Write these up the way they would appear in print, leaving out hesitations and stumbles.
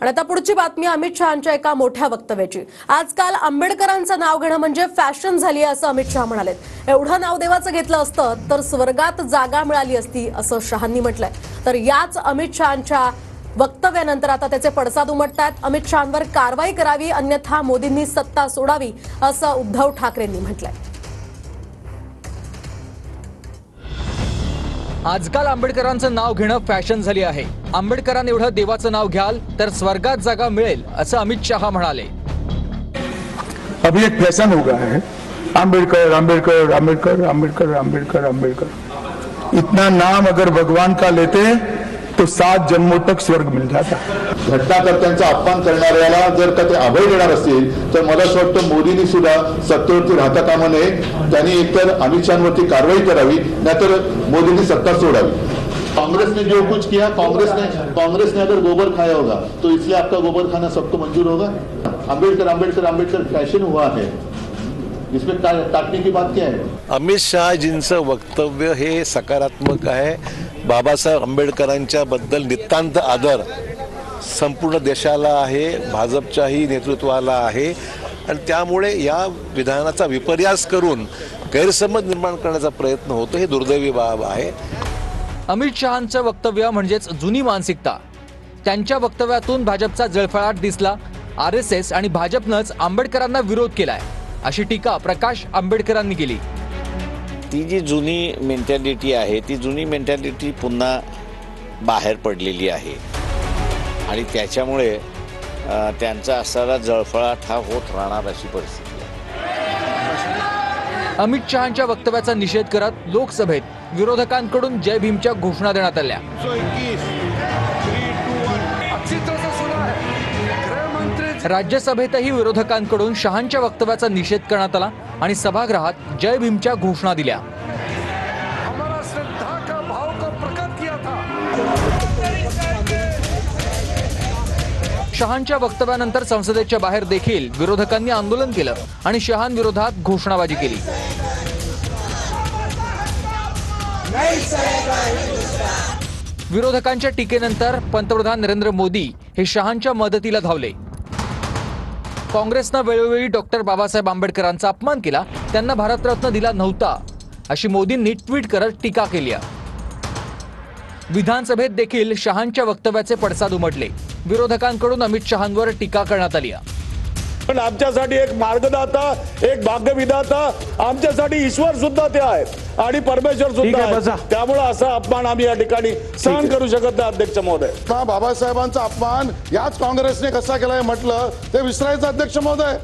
आणि आता पुढची बातमी अमित शहांच्या एका मोठ्या वक्तव्याची। आजकाल आंबेडकरांचं नाव घेणं म्हणजे फॅशन झाली असं अमित शहा म्हणालेत। एवढं नाव देवाचं घेतलं असतं तर स्वर्गात जागा मिळाली असती असं शहांनी म्हटलंय। तर याच अमित शहांच्या वक्तव्यानंतर आता त्याचे पडसाद उमटतात। अमित शहांवर कारवाई करावी अन्यथा मोदींनी सत्ता सोडावी असं उद्धव ठाकरेंनी म्हटलंय। आजकाल आंबेडकरांचं नाव घेणं फॅशन झाली आहे। आंबेडकरांनी एवढं देवाचं नाव घ्याल तर स्वर्गात जागा मिळेल असं अमित शहा म्हणाले। अभी एक फैशन हो गया है, आंबेडकर आंबेडकर आंबेडकर आंबेडकर आंबेडकर आंबेडकर। इतना नाम अगर भगवान का लेते तो 7 जन्मों तक स्वर्ग मिल जाता। घटनाकर्त्यांचा अपमान करणाऱ्याला जर का ते अभय देणार असतील तर मला असं वाटतं मोदींनी सुद्धा सत्तेवरती राहता कामा नये। त्यांनी एकतर अमित शहांवरती कारवाई करावी नाहीतर मोदींनी सत्ता सोडावी। कांग्रेस ने जो कुछ किया, कांग्रेस ने अगर गोबर खाया होगा तो इसलिए आपका गोबर खाना सबको मंजूर होगा। अंबेडकर अंबेडकर अंबेडकर फैशन हुआ है, इसमें काटने की बात क्या है? अमित शहाजींचं वक्तव्य हे सकारात्मक आहे। बाबासाहेब आंबेडकरांच्या बद्दल नितांत आदर संपूर्ण देशाला आहे, भाजपच्याही नेतृत्वाला आहे आणि त्यामुळे या विधानाचा विपर्यास करून गैरसमज निर्माण करण्याचा प्रयत्न होतो, हे दुर्दैवी बाब आहे। अमित शहांचं वक्तव्य म्हणजेच जुनी मानसिकता। त्यांच्या वक्तव्यातून भाजपचा जळफळाट दिसला। आरएसएस आणि भाजपनंच आंबेडकरांना विरोध केलाय अशी टीका प्रकाश आंबेडकरांनी केली। ती जी जुनी मेंटॅलिटी आहे ती जुनी मेंटॅलिटी पुन्हा बाहेर पडलेली आहे आणि त्याच्यामुळे त्यांचा असणारा जळफळाट हा होत राहणार अशी परिस्थिती आहे। अमित शहांच्या वक्तव्याचा निषेध करत लोकसभेत विरोधकांकडून जय भीमच्या घोषणा देण्यात आल्या। राज्यसभेतही विरोधकांकडून शहांच्या वक्तव्याचा निषेध करण्यात आला आणि सभागृहात जय भीमच्या घोषणा दिल्या। शहांच्या वक्तव्यानंतर संसदेच्या बाहेर देखील विरोधकांनी आंदोलन केलं आणि शहांविरोधात घोषणाबाजी केली। विरोधकांच्या टीकेनंतर पंतप्रधान नरेंद्र मोदी हे शहांच्या मदतीला धावले। काँग्रेसनं वेळोवेळी डॉक्टर बाबासाहेब आंबेडकरांचा अपमान केला, त्यांना भारतरत्न दिला नव्हता अशी मोदींनी ट्विट करत टीका केली। विधानसभेत देखील शहांच्या वक्तव्याचे पडसाद उमटले। विरोधकांकडून अमित शहांवर टीका करण्यात आली। पण आमच्यासाठी एक मार्गदाता, एक भाग्यविधाता, आमच्यासाठी ईश्वर सुद्धा ते आहेत आणि परमेश्वर सुद्धा आहेत। त्यामुळे असा अपमान आम्ही या ठिकाणी सहन करू शकत नाही अध्यक्ष महोदय। बाबासाहेबांचा अपमान याच काँग्रेसने कसा केलाय म्हटलं ते विसरायचं अध्यक्ष महोदय।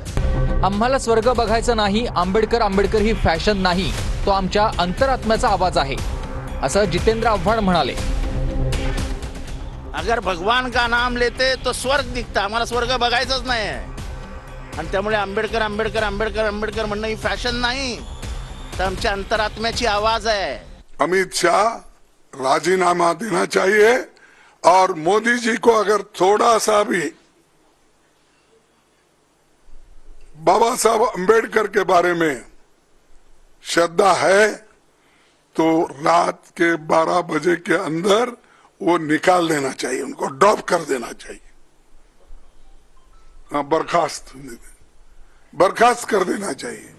आम्हाला स्वर्ग बघायचा नाही, आंबेडकर आंबेडकर ही फॅशन नाही, तो आमच्या अंतरात्म्याचा आवाज आहे असं जितेंद्र आव्हाड म्हणाले। अगर भगवान का नाम लेते तो स्वर्ग दिखता, आम्हाला स्वर्ग बघायचंच नाही आणि त्यामुळे आंबेडकर आंबेडकर आंबेडकर आंबेडकर म्हणणं ही फॅशन नाही तर आमच्या अंतरात्म्याची आवाज है। अमित शाह राजीनामा देना चाहिए और मोदी जी को अगर थोड़ा सा भी बाबा साहब अम्बेडकर के बारे में श्रद्धा है तो रात के 12 बजे के अंदर वो निकाल देना चाहिए, उनको ड्रॉप कर देना चाहिए, बर्खास्त कर देना चाहिए।